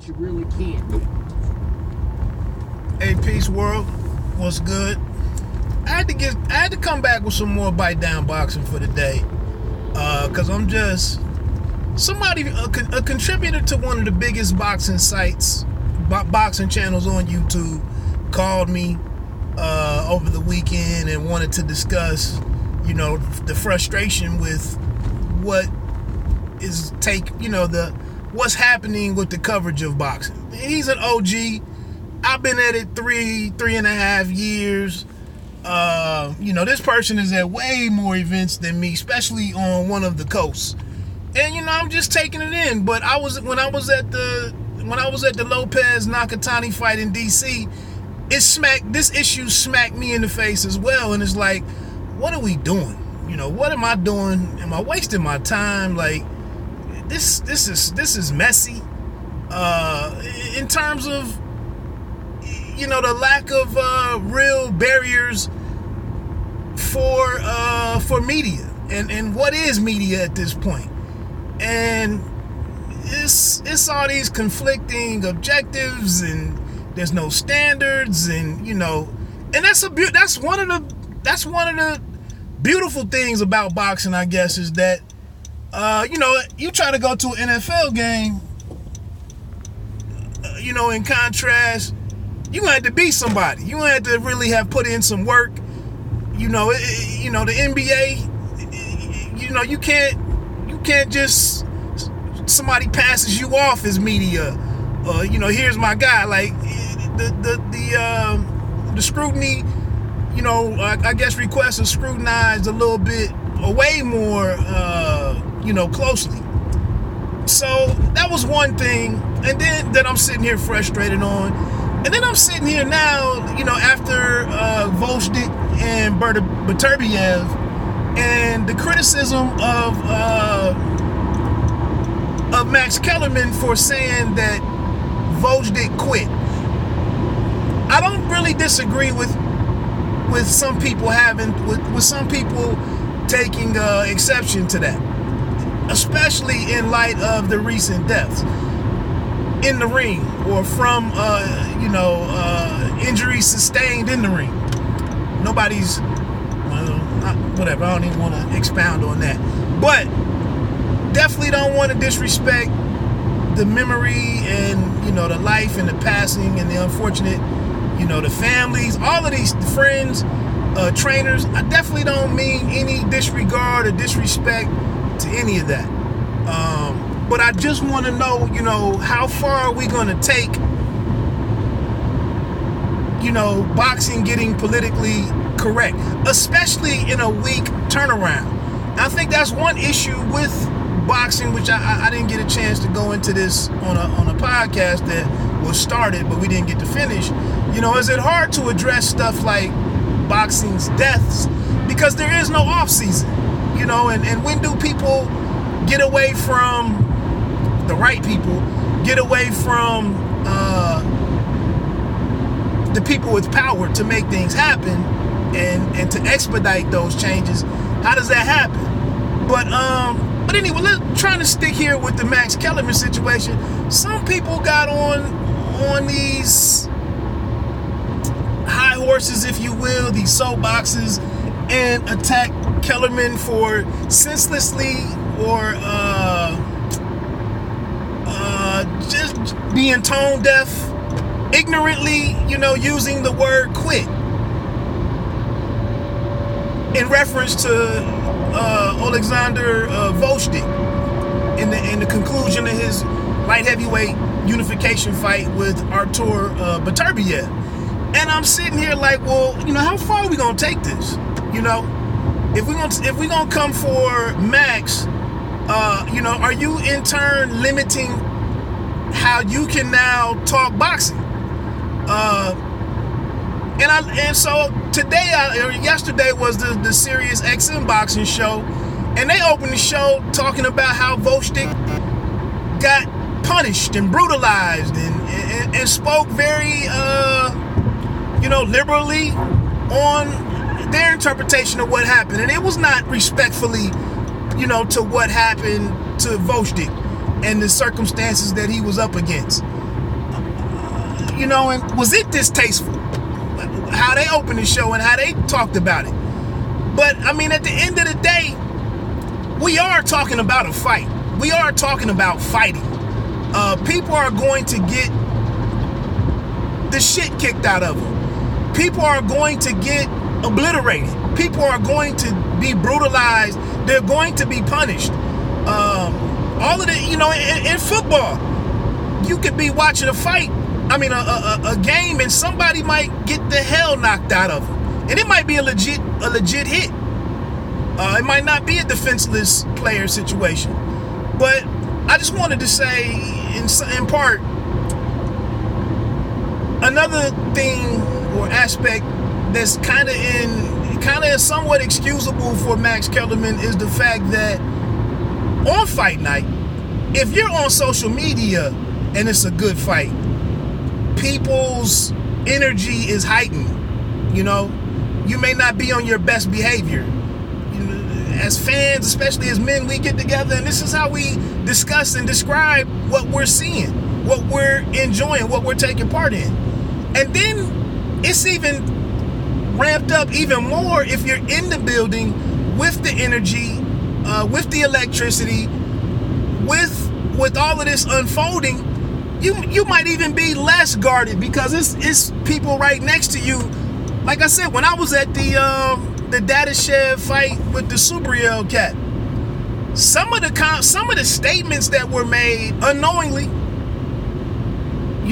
you really can't. Hey, peace world, what's good? I had to come back with some more bite down boxing for the day, cause I'm just a contributor to one of the biggest boxing sites, boxing channels on YouTube, called me over the weekend and wanted to discuss, the frustration with what's happening with the coverage of boxing. He's an OG. I've been at it 3.5 years. This person is at way more events than me, especially on one of the coasts. And I'm just taking it in. But when I was at the Lopez Nakatani fight in DC, this issue smacked me in the face as well. And it's like, what are we doing? What am I doing? Am I wasting my time? Like, this is messy. In terms of the lack of real barriers for media and what is media at this point. And it's all these conflicting objectives, and there's no standards, and that's one of the beautiful things about boxing, I guess, is that you try to go to an NFL game, in contrast, you gonna have to be somebody. You gonna have to really have put in some work. The NBA, you can't just, somebody passes you off as media. Here's my guy. Like the scrutiny, I guess requests are scrutinized a little bit, way more, closely. So that was one thing, and then that I'm sitting here frustrated on. And then I'm sitting here now, after Gvozdyk and Beterbiev, and the criticism of Max Kellerman for saying that Gvozdyk quit. I don't really disagree with some people with some people taking exception to that, especially in light of the recent deaths in the ring, or from injuries sustained in the ring. Nobody's whatever, I don't even want to expound on that, but definitely don't want to disrespect the memory and the life and the passing and the unfortunate, the families, all of these friends, trainers. I definitely don't mean any disregard or disrespect to any of that. But I just want to know, how far are we going to take, boxing getting politically correct, especially in a week turnaround. And I think that's one issue with boxing, which I didn't get a chance to go into this on a podcast that was started, but we didn't get to finish. Is it hard to address stuff like boxing's deaths because there is no off season, and when do people get away from, the right people get away from the people with power to make things happen and to expedite those changes? How does that happen? But anyway, let's try to stick here with the Max Kellerman situation. Some people got on these high horses, if you will, these soapboxes, and attack Kellerman for senselessly or just being tone deaf, ignorantly, using the word quit in reference to Oleksandr Gvozdyk in the conclusion of his light heavyweight unification fight with Artur Beterbiev. And I'm sitting here like, well, how far are we gonna take this? If we're gonna come for Max, are you in turn limiting how you can now talk boxing? And so yesterday was the Sirius XM boxing show, and they opened the show talking about how Gvozdyk got punished and brutalized and spoke very liberally on their interpretation of what happened, and it was not respectfully to what happened to Gvozdyk and the circumstances that he was up against. and was it distasteful? How they opened the show and how they talked about it. But, I mean, at the end of the day, we are talking about a fight. We are talking about fighting. People are going to get the shit kicked out of them. People are going to get obliterated. People are going to be brutalized. They're going to be punished. All of the, in football, you could be watching a fight, a game, and somebody might get the hell knocked out of them. And it might be a legit hit. It might not be a defenseless player situation. But I just wanted to say, in part, another thing or aspect that's kind of somewhat excusable for Max Kellerman is the fact that on fight night, if you're on social media and it's a good fight, people's energy is heightened. You may not be on your best behavior. As fans, especially as men, we get together and this is how we discuss and describe what we're seeing, what we're enjoying, what we're taking part in. And then it's even ramped up even more if you're in the building with the energy, with the electricity, with all of this unfolding. You might even be less guarded because it's people right next to you. Like I said, when I was at the Data Shed fight with the Subriel cat, some of the statements that were made unknowingly,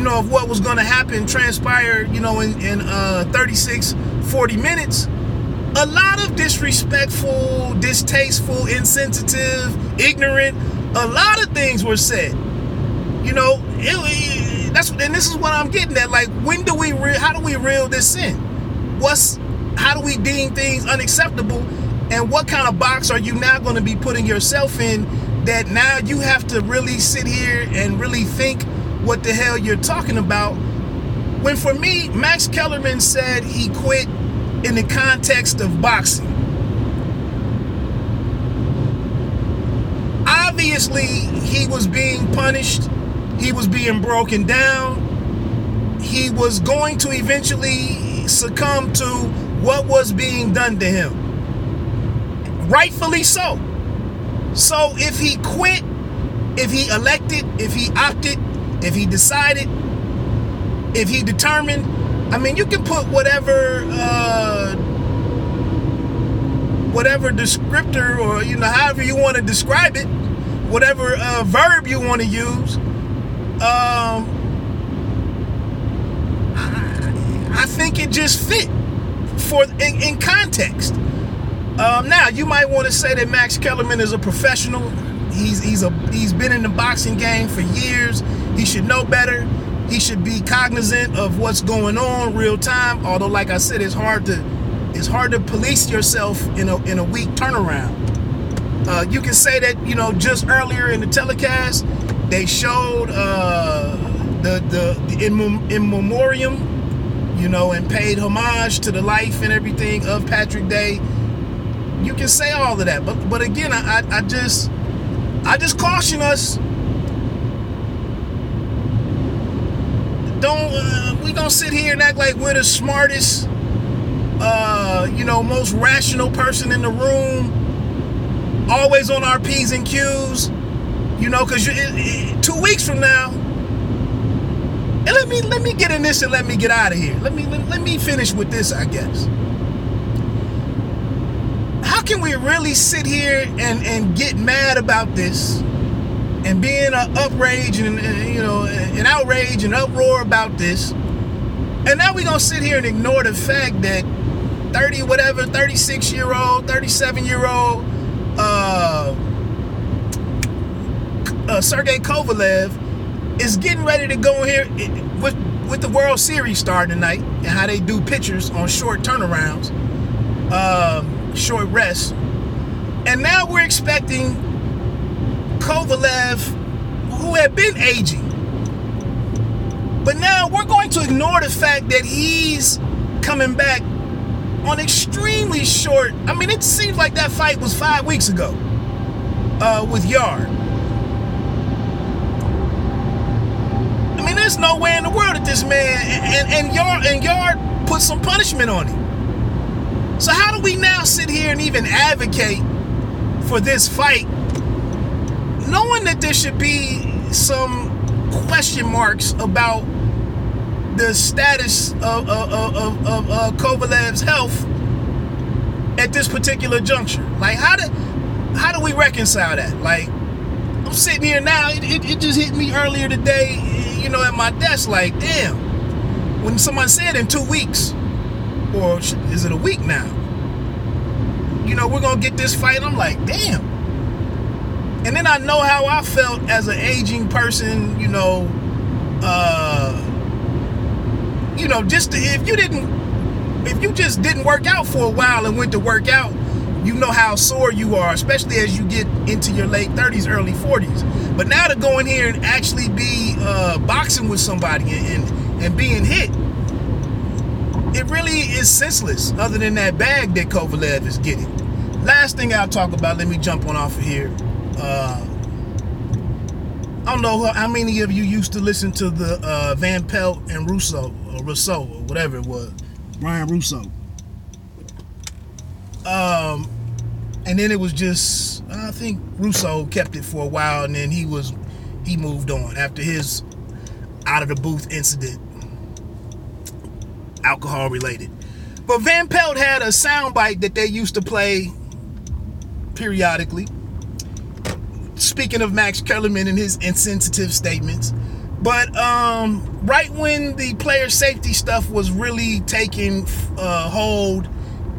of what was going to happen, transpire, in 36, 40 minutes, a lot of disrespectful, distasteful, insensitive, ignorant, a lot of things were said. And this is what I'm getting at. Like, how do we reel this in? How do we deem things unacceptable? And what kind of box are you now going to be putting yourself in that now you have to really sit here and really think what the hell you're talking about? When for me, Max Kellerman said he quit in the context of boxing. Obviously, he was being punished. He was being broken down. He was going to eventually succumb to what was being done to him. Rightfully so. So if he quit, if he elected, if he opted, if he decided, if he determined, you can put whatever descriptor or, however you want to describe it, whatever verb you want to use. I think it just fit in context. Now you might want to say that Max Kellerman is a professional. He's been in the boxing game for years. He should know better. He should be cognizant of what's going on real time. Although, like I said, it's hard to police yourself in a week turnaround. You can say that just earlier in the telecast they showed the in memoriam, and paid homage to the life and everything of Patrick Day. You can say all of that, but again, I just caution us. We don't sit here and act like we're the smartest, most rational person in the room, always on our P's and Q's, because 2 weeks from now. And let me get in this and let me get out of here. Let me finish with this, I guess. How can we really sit here and get mad about this and be in an outrage and an outrage and uproar about this, and now we're gonna sit here and ignore the fact that 36-year-old, 37-year-old Sergey Kovalev is getting ready to go here with the World Series starting tonight, and how they do pitchers on short turnarounds, short rests. And now we're expecting Kovalev, who had been aging, but now we're going to ignore the fact that he's coming back on extremely short. It seems like that fight was 5 weeks ago with Yard. there's no way in the world that this man and Yard put some punishment on him. So how do we now sit here and even advocate for this fight, knowing that there should be some question marks about the status of Kovalev's health at this particular juncture? Like, how do we reconcile that? Like, I'm sitting here now, it just hit me earlier today, you know, at my desk, like, damn, when someone said in 2 weeks, or is it a week now, you know, we're gonna get this fight, I'm like, damn. And then I know how I felt as an aging person, you know, just if you just didn't work out for a while and went to work out, you know how sore you are, especially as you get into your late 30s, early 40s. But now to go in here and actually be boxing with somebody and being hit, it really is senseless, other than that bag that Kovalev is getting. Last thing I'll talk about, let me jump on off of here. I don't know how many of you used to listen to the Van Pelt and Rousseau, or whatever it was, Brian Russo. And then it was just, I think Russo kept it for a while, and then he moved on after his out of the booth incident, alcohol related. But Van Pelt had a soundbite that they used to play periodically, speaking of Max Kellerman and his insensitive statements. But right when the player safety stuff was really taking hold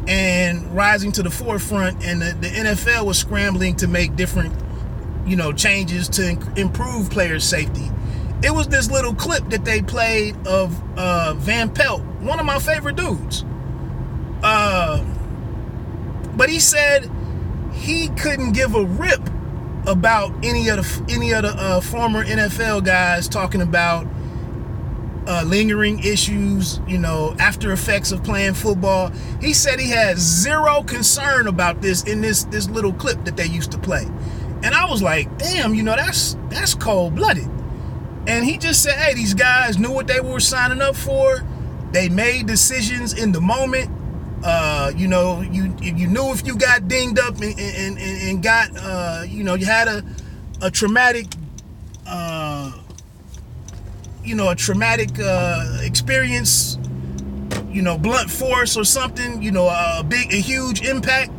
and rising to the forefront, and the NFL was scrambling to make different, you know, changes to improve player safety, it was this little clip that they played of Van Pelt, one of my favorite dudes. But he said he couldn't give a rip about any of the former NFL guys talking about lingering issues, you know, after effects of playing football. He said he has zero concern about this in this little clip that they used to play. And I was like, damn, you know, that's cold-blooded. And he just said, hey, these guys knew what they were signing up for. They made decisions in the moment. You know, you knew if you got dinged up and got, you know, you had a traumatic, you know, a traumatic experience, you know, blunt force or something, you know, a huge impact.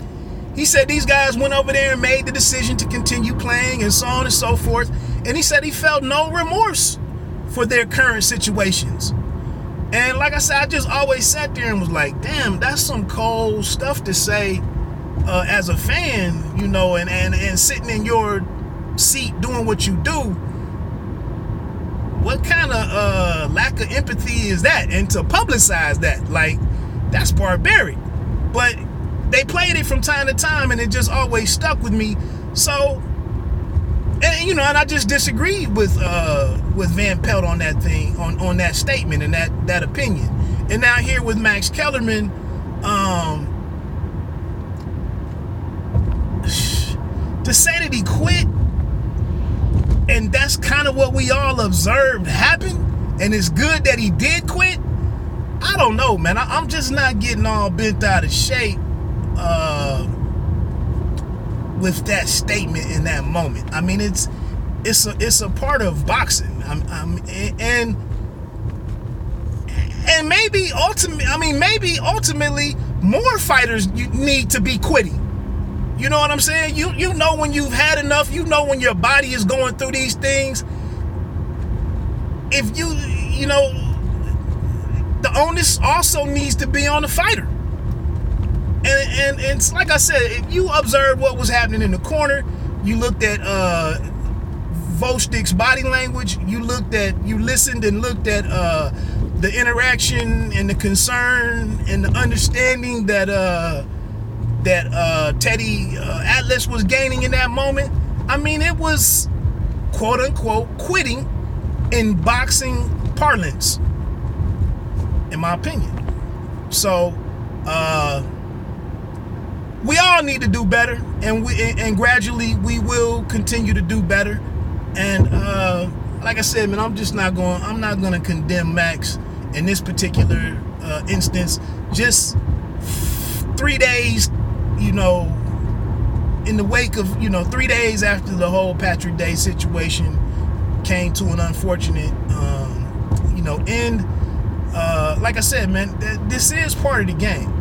He said these guys went over there and made the decision to continue playing and so on and so forth. And he said he felt no remorse for their current situations. And like I said, I just always sat there and was like, damn, that's some cold stuff to say as a fan, you know, and sitting in your seat doing what you do. What kind of lack of empathy is that? And to publicize that, like, that's barbaric. But they played it from time to time, and it just always stuck with me. So, and you know, and I just disagreed with Van Pelt on that thing, on that statement and that opinion. And now here with Max Kellerman, to say that he quit, and that's kind of what we all observed happen, and it's good that he did quit. I don't know, man. I'm just not getting all bent out of shape with that statement in that moment. I mean, it's a part of boxing. And maybe ultimately more fighters need to be quitting. You know what I'm saying? You know when you've had enough. You know when your body is going through these things. If you know, the onus also needs to be on the fighter. And it's like I said, if you observed what was happening in the corner, you looked at Gvozdyk's body language, you listened and looked at the interaction and the concern and the understanding that Teddy Atlas was gaining in that moment. I mean, it was quote unquote quitting in boxing parlance, in my opinion. So we all need to do better, and gradually we will continue to do better. And like I said, man, I'm not going to condemn Max in this particular instance. Just 3 days, you know, in the wake of, you know, 3 days after the whole Patrick Day situation came to an unfortunate, you know, end. Like I said, man, this is part of the game.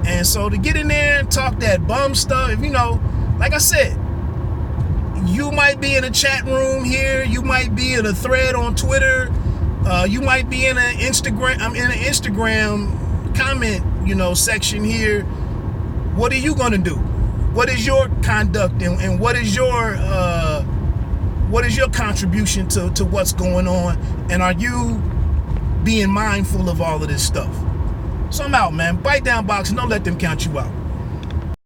And so to get in there and talk that bum stuff, you know, like I said, you might be in a chat room here, you might be in a thread on Twitter, you might be in an Instagram, I'm in an Instagram comment, you know, section here. What are you gonna do? What is your conduct, and what is your contribution to what's going on? And are you being mindful of all of this stuff? So I'm out, man. Bite down boxing. Don't let them count you out.